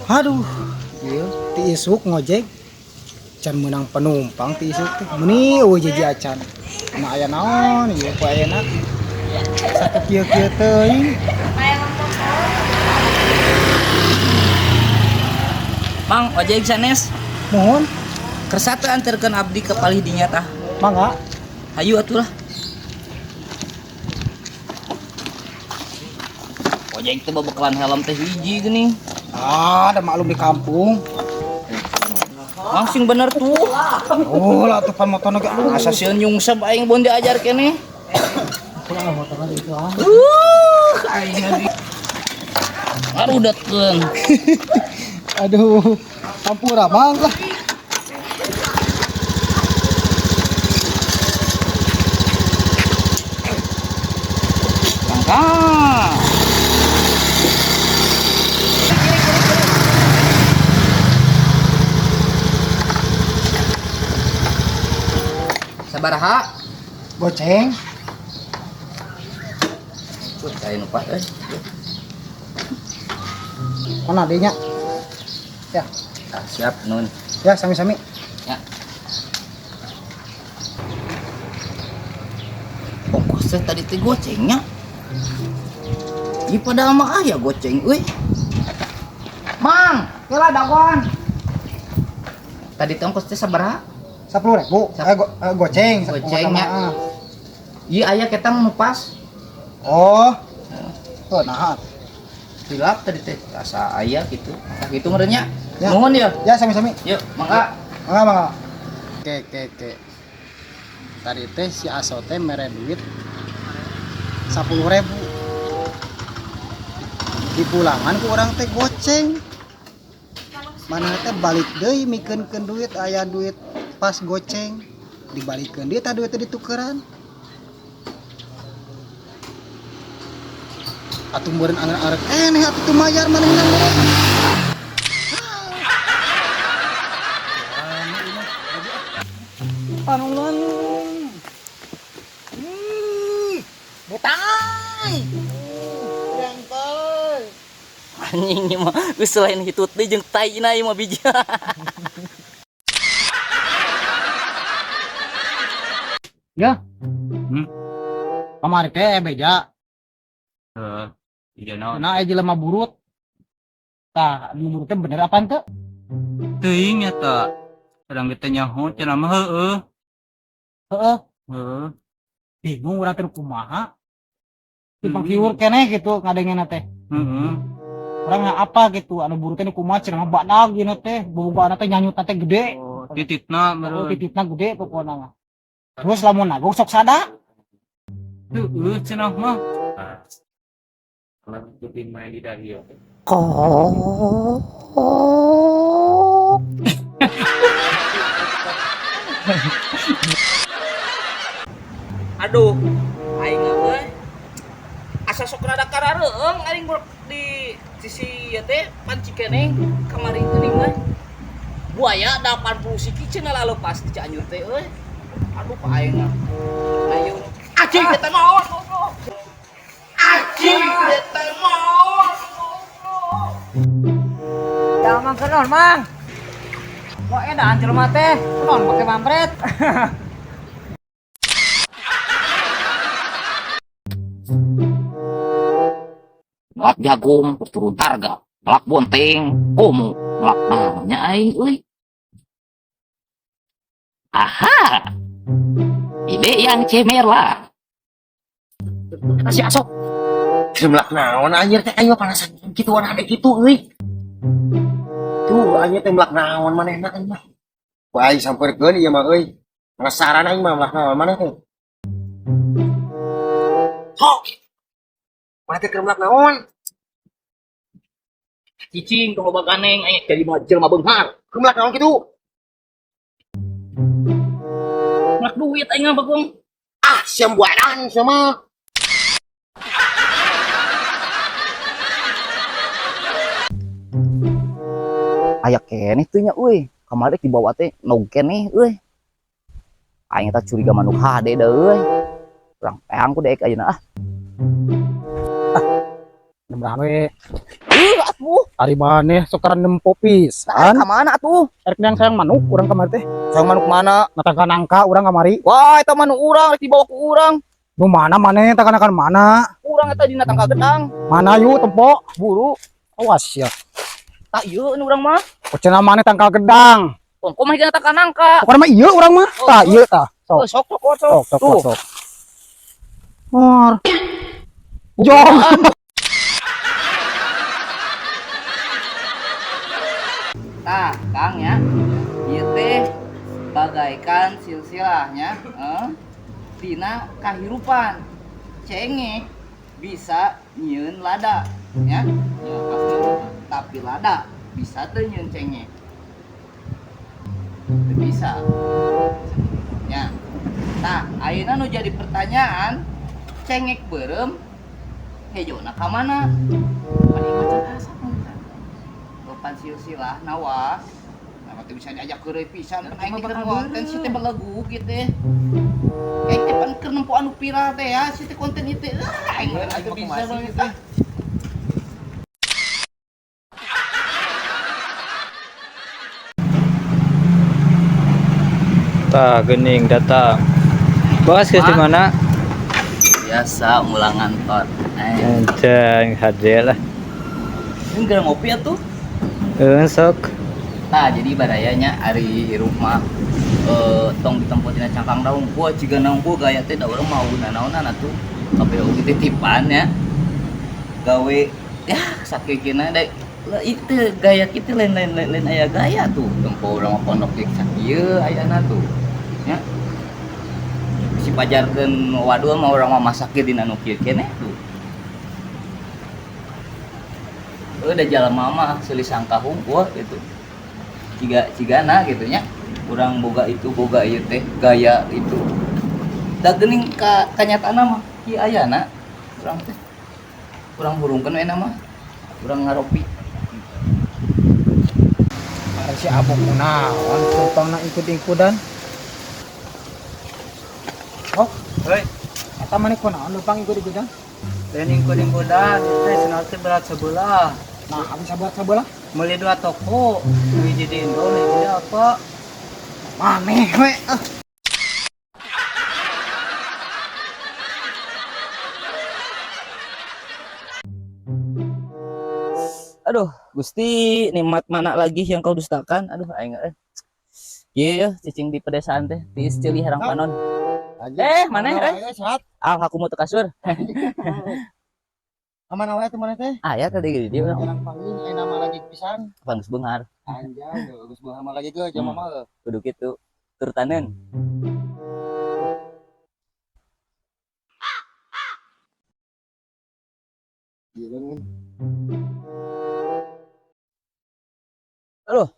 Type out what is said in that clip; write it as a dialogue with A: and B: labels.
A: Aduh, iya, ti isuk ngojek, can menang penumpang ti isuk teh. Meni eueuh jadi acan. Nah aya naon ieu ku ayeuna? Sakit kieu-kieu teuing.
B: Mang, ojek sanes.
A: Mohon,
B: Kersa teu anterkeun abdi ke palih dinya tah.
A: mangga.
B: Hayu atuh lah. Ojek teh babekalan helm teh hiji geuning.
A: Ah, ada maklum di kampung.
B: Langsung bener tuh.
A: Oh, lah tuh pan motor ge lu.
B: Asa sieun nyungsep aing bon diajar keneh.
A: Pulang motor itu ah.
B: Aing lagi. Ngarudatkeun.
A: Aduh, campur abang lah.
B: Langkah. Sabaraha?
A: Goceng.
B: Tuh, kain lupa euy.
A: Mana adenya? Ya,
B: Ah, siap nun.
A: ya sami-sami.
B: Ya. Ongkos teh tadi teh gocengnya. Ieu padahal mah aya goceng euy. Mang,
A: Yalah dagon.
B: tadi teh ongkos teh sabaraha?
A: 10.000. Goceng.
B: Gocengnya.
A: Ah.
B: Ieu aya ketang nu pas.
A: Oh. Oh, nah.
B: Hilap tadi teh asa aya gitu. Nah gitu ngeureunya.
A: Ya.
B: Nuhun ya.
A: Ya sami-sami.
B: Yuk, mangga.
A: Mangga. Oke. Tadi teh si Aso teh mere duit 10.000. Di pulangan ku orang teh goceng. Mana teh balik deui mikeunkeun duit aya duit pas goceng. Dibalikeun dia tah duit teh ditukeran. Atuh meureun arek-arek eneh atuh teu mayar manehna. Panulun.
B: Betang.
A: Yang teh.
B: Anjing ieu mah geus selain hitut deui jeung taina ieu mah bija.
A: Ya. Kamari teh beja.
B: Iya naon.
A: Nah jelema burut. Tah, anu burut teh bener apaan teh?
C: Teuing eta. Kadang kita nyaho cenah mah heueuh.
A: Heeh,
C: Heueuh.
A: bingung urang teh kumaha. Simpang siur keneh gitu ngadengena teh.
C: Heeh.
A: Urang apa gitu anu burut teh kumaha cenah badag gini teh, bobogoana teh nyanyut teh gede.
C: Oh, tititna
A: Oh,
C: meureun.
A: tititna gede pokona mah. Terus lamun nagong sok sada.
C: Heueuh cenah mah.
B: Aduh, aing euy. Asa sok rada karareung aing di sisi ieu teh panci keneh kamari geuning mah. Buaya 80 siki cenah lepas di Cianjur teh euy. Aduh ka aing mah. Ayo. Anjing eta naon goblok. Anjing eta naon goblok.
A: Jangan kenon, Mang. Kok edan jelema teh? Kenon pake mampret.
B: Ngat jagung turun harga. Melak bonteng, komo, melak naonnya aing euy. Aha. Ide yang cemerlang. Si Asok.
D: Jumlah naon anjir teh ayo panasan kituan ade kitu euy. Tuh anjir teh melak naon manehna aing mah. Ku aing sampeurkeun ieu mah euy. Penasaran aing mah melak naon maneh teh. Sok. Maneh teh keur melak naon?
B: Cicing tong loba ganeng aya jadi jelema beunghar.
D: Keur melak naon kitu?
B: Melak duit aing mah bagong.
D: Ah, siam buadan sia mah.
B: Aya keneh teh nya euy. Kamari dibawa teh nog keneh euy. Aing eta curiga manuk hade da euy. Urang peang ku deek ayeuna ah.
A: Nembrahan we.
B: atuh.
A: Ari maneh sokaran nempo
B: Nah,
A: pisan.
B: ka mana atuh?
A: Erek yang sayang manuk urang kamari teh.
B: Sayang manuk mana?
A: Natangka nangka urang kamari.
B: Wah, eta manuk urang rek dibawa ku urang.
A: Nu mana maneh takanakan mana?
B: Urang eta dina tangka gedang.
A: Mana yu tempo?
B: Buru.
A: Awas ya.
B: Tak ieu nu urang mah.
A: Cenah maneh tangkal gedang.
B: Kok mah dina tangka nangka.
A: Bukan mah ieu urang mah.
B: Oh,
A: Tah
B: iya.
A: ieu tah. Sok
B: Sok sok sok.
A: sok sok
B: Tuh.
A: sok. War. Jong.
B: Nah, Kang ya. Ieu teh bagaikan silsilahnya, dina kahirupan. Cengek bisa nyieun lada, ya. Ya pasti. Tapi lada bisa teu nyieun cengek. Teu bisa. Ya. Nah, ayeuna nu jadi pertanyaan, cengek beureum hejona ka mana? Mending macan asa lopan silsilah nawa. Nah, teh bisa diajak ke pisan kan aing keur konten si teh belegu gitu teh. Aing teh pan keur nempo anu viral teh ya, si teh konten ieu teh. Aing teh bisa banget teh.
C: Tah gening datang. Bos geus di mana?
B: Biasa mulang ngantor.
C: Anjing hadir lah.
B: Ini gara ngopi atuh.
C: Sok.
B: Nah, jadi barayanya ari rumah tong ditempo dina cangkang daun gua ciga naung gua gaya teh da urang mau nanaonan atuh. KPU titipan ya. Gawe ya sakikina da itu gaya kita lain aya gaya tuh tempo urang pondok geus sakieu ayana tuh. Ya. Si pajarkeun waduh mah urang mah masak ge dina nu kieu keneh tuh. Udah jalan mama seuli sangkahung wah gitu. Cigana gitu nya. Urang boga itu boga ieu teh gaya itu. Da geuning ka kanyataanna mah ieu ayana urang teh. Urang hurungkeun we mah. Urang ngaropi.
A: Ari si abok naon tentangna ikut-ikutan. Oh,
C: Hei,
A: eta maneh kunaon lupang ikut-ikutan?
C: teh ingkud-ingkudan teh cenah teh berat sebelah.
A: Nah, abis sabar-sabar lah.
C: Meuli 2 toko, hiji di Indo, hiji di apa?
A: Maneh we.
B: Aduh, Gusti, nikmat mana lagi yang kau dustakan? Aduh, aing iya, cicing di pedesaan teh, tiis ceuli harang panon. Mana
D: Sehat.
B: Aku mau teu kasur.
D: Aman wae teh mana teh?
B: Aya tadi di dieu urang.
D: Jalan panggil nama lagi pisan.
B: Panggeus beunghar.
D: Anjay, geus buah mah lagi ge jama mah.
B: Kudu kitu. Turutaneun.
D: Iya,
B: Aduh.